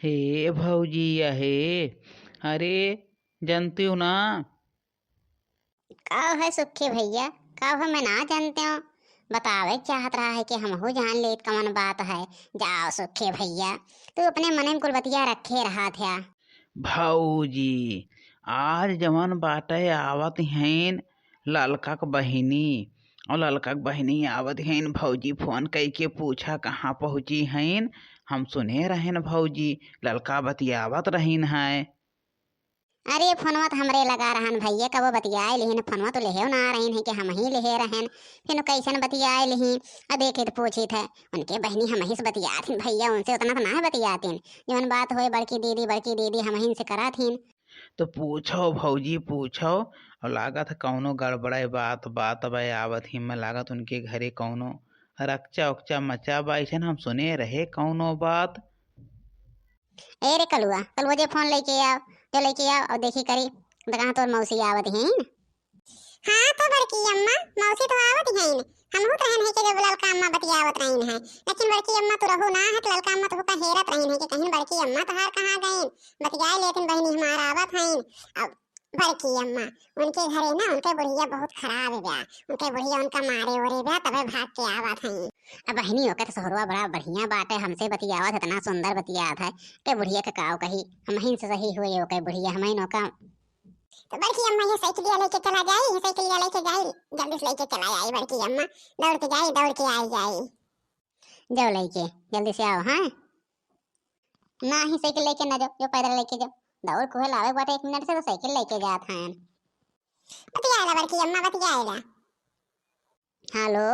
हे भौजी आहे। अरे जानती हो ना। का है सुखी भैया? का है मैं ना जानते हो? बतावे चाहत रहा है कि हमहू जान ले कौन बात है। जाओ सुखी भैया, तू अपने मन में कुल बतिया रखे रहा था। भौजी आज जवन बाटे आवत हैं ललका क बहिनी। और ललका क बहिनी आवत हैं भौजी फोन कई के पूछा कहाँ पहुँची हैं। हम सुने रहेन भौजी ललका बतियावत रहीन है। अरे फोनवा तो हमरे लगा रहन भैया, कब बतियाए लिहिन फोनवा तो लेहे ना रहीन है कि हम ही लेहे रहन। फिर कैसन बतियाए लिही अब देखे तो पूछी थे उनके बहनी हम ही से बतियाथिन भैया, उनसे उतना तो ना बतियातीन। जवन बात होए बड़की दीदी हम ही से कराथिन। तो पूछो भौजी पूछो। और लागत है कौनो गड़बड़े बात बे आवत ही में लागत उनके घरे कौनो रक्चा उक्चा मचा बाइसन हम सुने रहे कौनो बात। ए रे कलुआ कलुआ जे फोन लेके आओ, जो लेके आओ और देखी करी कहाँ तोर मौसी आवत हैं। हाँ तो बड़की अम्मा मौसी तो आवत हैं। हमहू तो रहन है कि जब ललका अम्मा बतियावत रहीन है, लेकिन बड़की अम्मा तो रहू ना है, तो ललका अम्मा तो का हेरत रहीन है कि कहीं बड़की अम्मा तहार कहाँ गईन। बतियाए लेकिन बहनी हमार आवत हैं। अब बड़की अम्मा उनके घरे ना उनके बुढ़िया बहुत खराब है ब्या, उनके बुढ़िया उनका मारे ओरे ब्या तबे भाग के आवत हैं। अब बहनी होकर तो सोहरवा बड़ा बढ़िया बात है, हमसे बतियावत इतना सुंदर बतियात है के बुढ़िया के काव कही हम ही से सही हुए हो के बुढ़िया हम ही नौका। तो बड़की अम्मा ये साइकिलिया लेके चला जाए, ये साइकिलिया लेके जाए, जल्दी से लेके चला जाए बड़की अम्मा, दौड़ के जाए दौड़ के आई जाए। जाओ लेके जल्दी से आओ। हाँ ना ही साइकिल लेके ना जाओ, जो पैदल लेके जाओ। दौड़ को लावे बाटे 1 मिनट से तो साइकिल लेके जात हैं। बतियाएला बड़की अम्मा बतियाएला। हेलो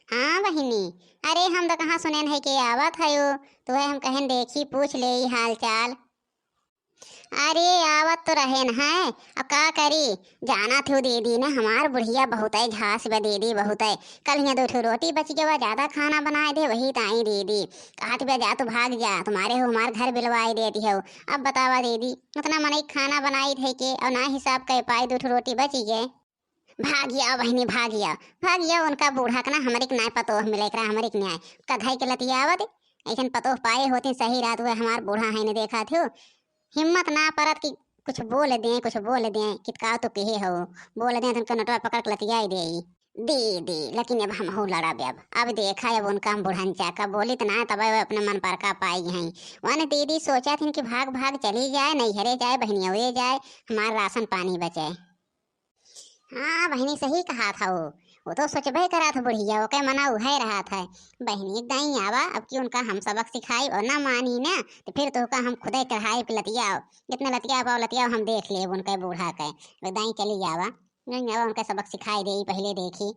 हाँ बहिनी, अरे हम तो कहाँ सुनेन है कि आवत है तो है हम कहें देखी पूछ ले हाल चाल। अरे आवत तो रहेन है, अब का करी। जाना थी दीदी ने हमार बुढ़िया बहुत है घास बा दीदी बहुत है। कल यहाँ 2 रोटी बच गया ज्यादा खाना बनाए दे वही ताई दीदी कहत बे जा तो भाग जा तुम्हारे हो हमार घर बिलवाई देती हो। अब बतावा दीदी उतना मन खाना बनाई थे के और ना हिसाब कर पाए 2 रोटी बच गए। भागिया बहनी भागिया भागिया उनका बूढ़ा का ना हमारे न्याय पतो मिले हमारे न्याय का घर के लतियावत ऐसा पतो पाए होते सही रात हुए हमार बूढ़ा है ने देखा थो। हिम्मत ना परत कि कुछ बोल दें कितका तो कहे हो बोल दें तुमको नटवा पकड़ के लतियाई दे दीदी। लेकिन अब हम हो लड़ा अब देखा अब उनका हम बुढ़नचा का बोली तो ना तब अपने मन पर का पाई हैं। वन दीदी सोचा थी कि भाग भाग चली जाए नैहरे जाए बहनिया जाए हमारा राशन पानी बचे। हाँ बहनी सही कहा था वो तो सोचबे करा था बुढ़िया वो के मना उहे रहा था। बहनी दाई आवा अब की उनका हम सबक सिखाई और ना मानी ना तो फिर तो का हम खुदे चढ़ाई पे लतियाओ जितना लतिया पाओ लतियाओ हम देख ले उनके बूढ़ा के दाई चली आवा नहीं आवा उनका सबक सिखाई दे पहले देखी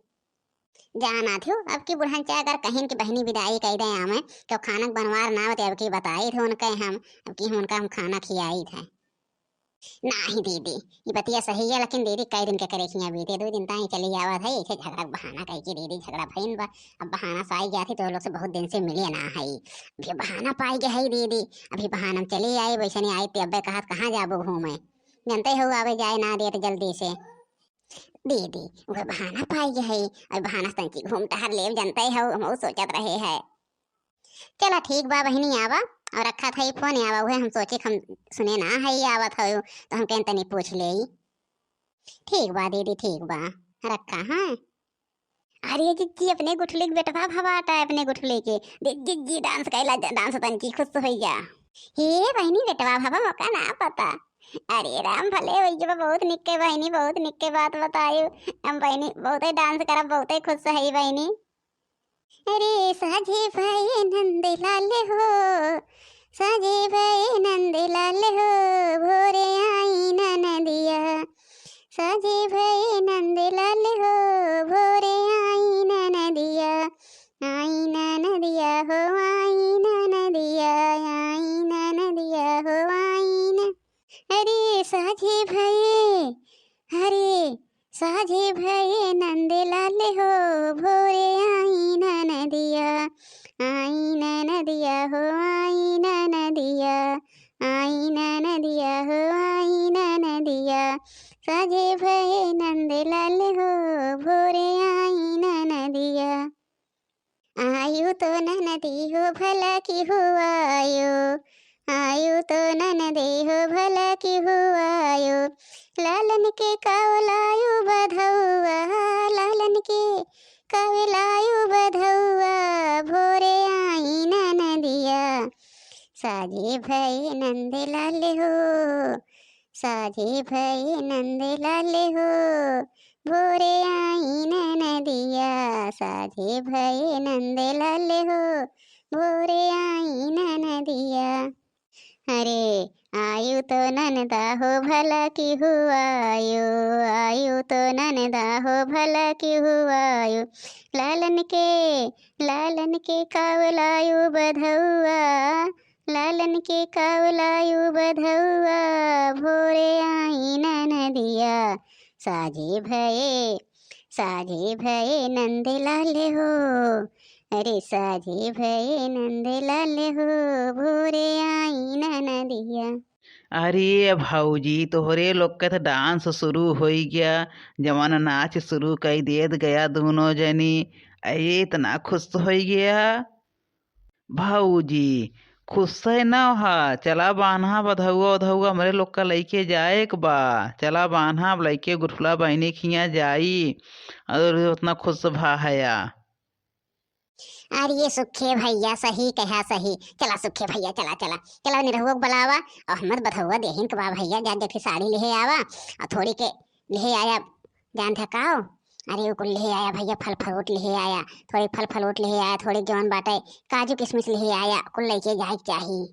जाना थी। अब की बुढ़न चाहे अगर कहीं की बहनी विदाई कह दे हमें तो खाना बनवार ना होते अब की बताई थे उनके हम अब की उनका हम खाना खियाई थे। नहीं दीदी ये बतिया सही है, लेकिन दीदी कई दिन के करे खिया बीते 2 दिन ताई चली आवा था ऐसे झगड़ा बहाना कह के दीदी झगड़ा भईन बा। अब बहाना पाई गया थी तो लोग से बहुत दिन से मिले ना है अभी बहाना पाई गया है दीदी। अभी बहाना चले आए वैसे नहीं आई अब्बे कहा कहाँ जाबो घूमे जानते हो आवे जाए ना दे तो जल्दी से दीदी वो बहाना पाई गया है और बहाना संची घूम टहर ले जानते हो हम सोचत रहे है। चला ठीक बा बहनी आवा और रखा था ये फोन आवा हुए हम सोचे हम सुने ना है ये आवत हो तो हम कहते तनी पूछ ले। ठीक बा दीदी ठीक बा रखा। हाँ अरे जिज्जी अपने गुठली के बेटवा भवाता है अपने गुठली के जिज्जी डांस कैला डांस तन की खुश हो जा। हे बहनी बेटवा भवा मौका ना पता। अरे राम भले हो जब बहुत निक्के बहनी बहुत निक्के बात बतायो हम बहनी बहुत डांस करब बहुत खुश है बहनी। अरे साजे भाई नंद लाल हो साजे भाई नंद लाल हो भोरे आई नदिया साजे भाई नंद लाल हो भोरे आई नदिया हो आई नदिया हो आई। अरे साजे भाई अरे साजे भाई नंद लाल हो भोरे आई नदिया हो आई नदिया हो आई नदिया साजे भाई नंद लाल हो भोरे आई नदिया। आयु तो नदी हो भला की हो आयो आयु तो ननदी हो भला की हुआयो, लालन के कावलायु बधौआ, लालन के कावलायु बधौआ, भोरे आई ननदिया, साजे भई नंद लाल हो, साजे भई नंद लाल हो, भोरे आई ननदिया, साजे भई नंद लाल हो, भोरे आई ननदिया। अरे आयु तो ननदा हो भला की हुआयो, आयु तो ननदा हो भला की हुआयो, लालन के कावलायु बधौआ, लालन के कावलायु बधौआ, भोरे आई ननदिया, साजे भये नंद लाल हो, अरे साजे भये नंद लाल हो, भोरे आई ननदिया। अरे भौजी तोहरे लोग का तो डांस शुरू हो गया, जवान नाच शुरू कर देत गया दोनों जनी। अरे इतना खुश हो गया भौजी, खुश है न हा। चला बान्हा बधौआ उधौआ हमरे लोग का लइके जाए के बा, चला बान्हा लइके गुठला बहनी खिया जाई, और उतना खुश भा हया। अरे सुखे भैया सही कहा सही, चला सुखे भैया चला चला चला निरहुआ को बुलावा और हमर बधौआ देहिन के बा भैया, जा देखी साड़ी ले आवा और थोड़ी के ले आया जान थकाओ। अरे वो कुल ले आया भैया, फल फ्रूट ले आया, थोड़ी फल फ्रूट ले आया, थोड़ी जौन बाटे काजू किशमिश ले आया, कुल लेके जाए चाहिए।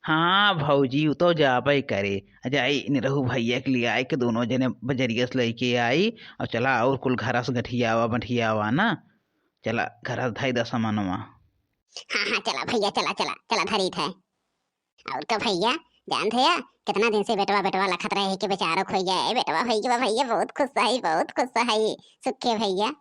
हाँ भौजी वो तो जाबे करे, जाई निरहू भैया के लिए आए के दोनों जने बजरिया से लेके आई, और चला और कुल घर से गठियावा बठियावा ना, चला घर धाई दा सामानवा। हाँ हाँ चला भैया चला चला चला धरी थे। और का भैया जान थे या कितना दिन से बेटवा बेटवा लखत रहे कि बेचारा खोई जाए, बेटवा भैया बहुत खुश है, बहुत खुश है सुखे भैया।